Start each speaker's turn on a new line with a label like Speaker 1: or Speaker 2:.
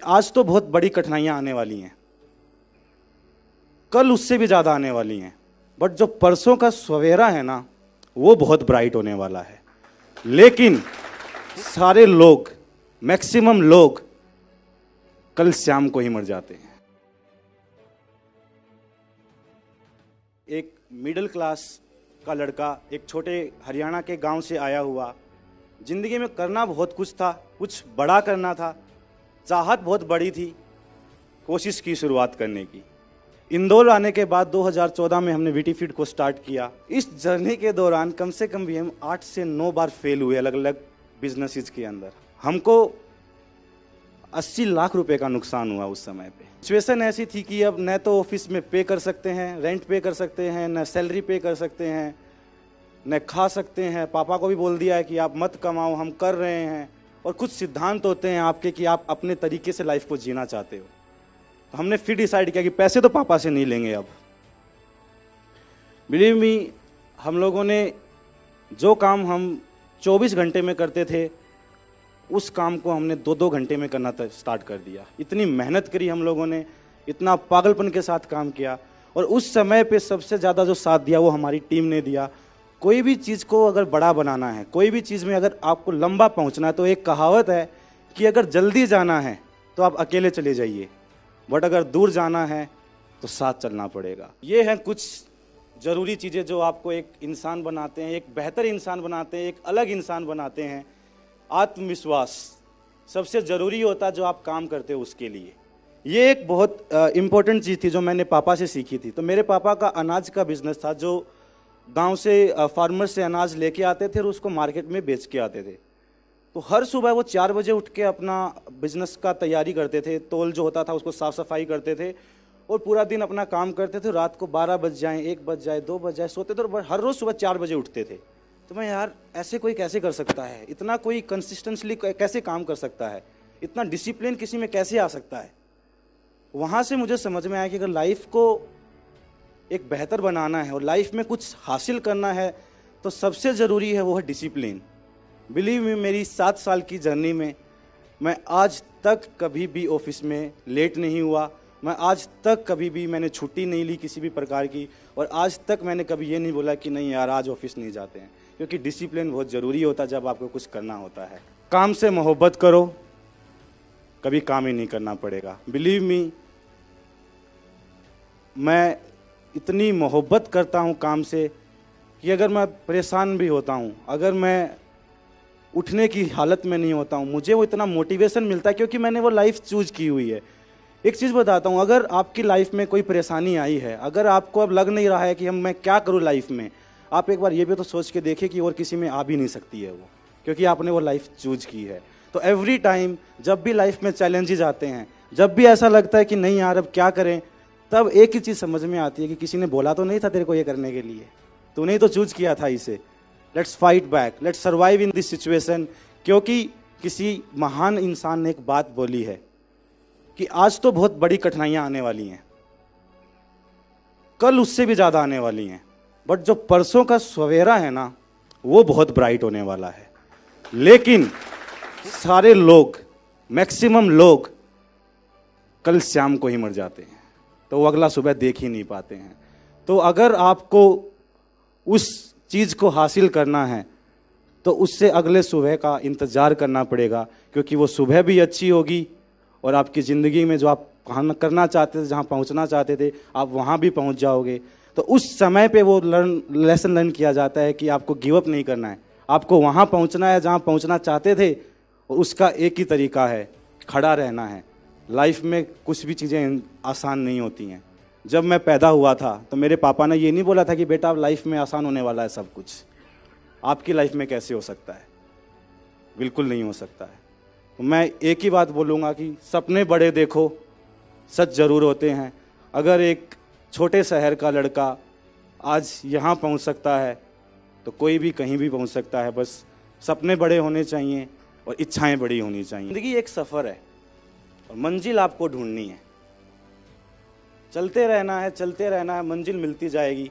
Speaker 1: आज तो बहुत बड़ी कठिनाइयां आने वाली हैं, कल उससे भी ज़्यादा आने वाली हैं, बट जो परसों का सवेरा है ना, वो बहुत ब्राइट होने वाला है। लेकिन सारे लोग, मैक्सिमम लोग कल शाम को ही मर जाते हैं। एक मिडिल क्लास का लड़का, एक छोटे हरियाणा के गांव से आया हुआ, जिंदगी में करना बहुत कुछ था, कुछ बड़ा करना था, चाहत बहुत बड़ी थी, कोशिश की शुरुआत करने की। इंदौर आने के बाद 2014 में हमने वीटी फीड को स्टार्ट किया। इस जर्नी के दौरान कम से कम भी हम 8 से 9 बार फेल हुए अलग अलग बिजनेसेस के अंदर। हमको 80 लाख रुपए का नुकसान हुआ उस समय पे। सिचुएशन ऐसी थी कि अब न तो ऑफिस में पे कर सकते हैं, रेंट पे कर सकते हैं, न सैलरी पे कर सकते हैं, न खा सकते हैं। पापा को भी बोल दिया है कि आप मत कमाओ, हम कर रहे हैं। और कुछ सिद्धांत होते हैं आपके कि आप अपने तरीके से लाइफ को जीना चाहते हो। तो हमने फिर डिसाइड किया कि पैसे तो पापा से नहीं लेंगे अब। बिलीव मी, हम लोगों ने जो काम हम 24 घंटे में करते थे, उस काम को हमने 2-2 घंटे में करना स्टार्ट कर दिया। इतनी मेहनत करी हम लोगों ने, इतना पागलपन के साथ काम किया। और उस समय पे सबसे ज़्यादा जो साथ दिया वो हमारी टीम ने दिया। कोई भी चीज़ को अगर बड़ा बनाना है, कोई भी चीज़ में अगर आपको लंबा पहुंचना है, तो एक कहावत है कि अगर जल्दी जाना है तो आप अकेले चले जाइए, बट अगर दूर जाना है तो साथ चलना पड़ेगा। ये हैं कुछ ज़रूरी चीज़ें जो आपको एक इंसान बनाते हैं, एक बेहतर इंसान बनाते हैं, एक अलग इंसान बनाते हैं। आत्मविश्वास सबसे ज़रूरी होता है जो आप काम करते हो उसके लिए। ये एक बहुत इम्पोर्टेंट चीज़ थी जो मैंने पापा से सीखी थी। तो मेरे पापा का अनाज का बिजनेस था, जो गांव से फार्मर से अनाज लेके आते थे और उसको मार्केट में बेच के आते थे। तो हर सुबह वो 4 बजे उठ के अपना बिजनेस का तैयारी करते थे, तोल जो होता था उसको साफ़ सफाई करते थे और पूरा दिन अपना काम करते थे। रात को 12 बज जाए, 1 बज जाए, 2 बज जाए, सोते थे और हर रोज़ सुबह 4 बजे उठते थे। तो मैं यार, ऐसे कोई कैसे कर सकता है, इतना कोई कंसिस्टेंटली कैसे काम कर सकता है, इतना डिसिप्लिन किसी में कैसे आ सकता है। वहाँ से मुझे समझ में आया कि अगर लाइफ को एक बेहतर बनाना है और लाइफ में कुछ हासिल करना है तो सबसे ज़रूरी है वो है डिसिप्लिन। बिलीव मी, मेरी 7 साल की जर्नी में मैं आज तक कभी भी ऑफिस में लेट नहीं हुआ। मैं आज तक कभी भी मैंने छुट्टी नहीं ली किसी भी प्रकार की। और आज तक मैंने कभी ये नहीं बोला कि नहीं यार आज ऑफिस नहीं जाते हैं, क्योंकि डिसिप्लिन बहुत ज़रूरी होता है जब आपको कुछ करना होता है। काम से मोहब्बत करो, कभी काम ही नहीं करना पड़ेगा। बिलीव मी, मैं इतनी मोहब्बत करता हूँ काम से कि अगर मैं परेशान भी होता हूँ, अगर मैं उठने की हालत में नहीं होता हूँ, मुझे वो इतना मोटिवेशन मिलता है क्योंकि मैंने वो लाइफ चूज की हुई है। एक चीज़ बताता हूँ, अगर आपकी लाइफ में कोई परेशानी आई है, अगर आपको अब लग नहीं रहा है कि मैं क्या करूँ लाइफ में, आप एक बार ये भी तो सोच के देखिए कि और किसी में आ भी नहीं सकती है वो, क्योंकि आपने वो लाइफ चूज की है। तो एवरी टाइम जब भी लाइफ में चैलेंजेस आते हैं, जब भी ऐसा लगता है कि नहीं यार अब क्या करें, तब एक ही चीज़ समझ में आती है कि किसी ने बोला तो नहीं था तेरे को ये करने के लिए, तूने ही तो चूज किया था इसे। Let's fight back, let's survive in this situation. क्योंकि किसी महान इंसान ने एक बात बोली है कि आज तो बहुत बड़ी कठिनाइयां आने वाली हैं, कल उससे भी ज़्यादा आने वाली हैं, बट जो परसों का सवेरा है ना, वो बहुत ब्राइट होने वाला है। लेकिन सारे लोग, मैक्सिमम लोग कल शाम को ही मर जाते हैं, तो वो अगला सुबह देख ही नहीं पाते हैं। तो अगर आपको उस चीज़ को हासिल करना है तो उससे अगले सुबह का इंतज़ार करना पड़ेगा, क्योंकि वो सुबह भी अच्छी होगी और आपकी ज़िंदगी में जो आप कहाँ करना चाहते थे, जहाँ पहुँचना चाहते थे, आप वहाँ भी पहुँच जाओगे। तो उस समय पे वो लेसन लर्न किया जाता है कि आपको गिव अप नहीं करना है, आपको वहाँ पहुँचना है जहाँ पहुँचना चाहते थे। और उसका एक ही तरीका है, खड़ा रहना है। लाइफ में कुछ भी चीज़ें आसान नहीं होती हैं। जब मैं पैदा हुआ था तो मेरे पापा ने ये नहीं बोला था कि बेटा अब लाइफ में आसान होने वाला है सब कुछ। आपकी लाइफ में कैसे हो सकता है, बिल्कुल नहीं हो सकता है। तो मैं एक ही बात बोलूँगा कि सपने बड़े देखो, सच ज़रूर होते हैं। अगर एक छोटे शहर का लड़का आज यहाँ पहुँच सकता है तो कोई भी कहीं भी पहुँच सकता है। बस सपने बड़े होने चाहिए और इच्छाएं बड़ी होनी चाहिए। ज़िंदगी एक सफ़र है और मंजिल आपको ढूंढनी है। चलते रहना है, चलते रहना है, मंजिल मिलती जाएगी।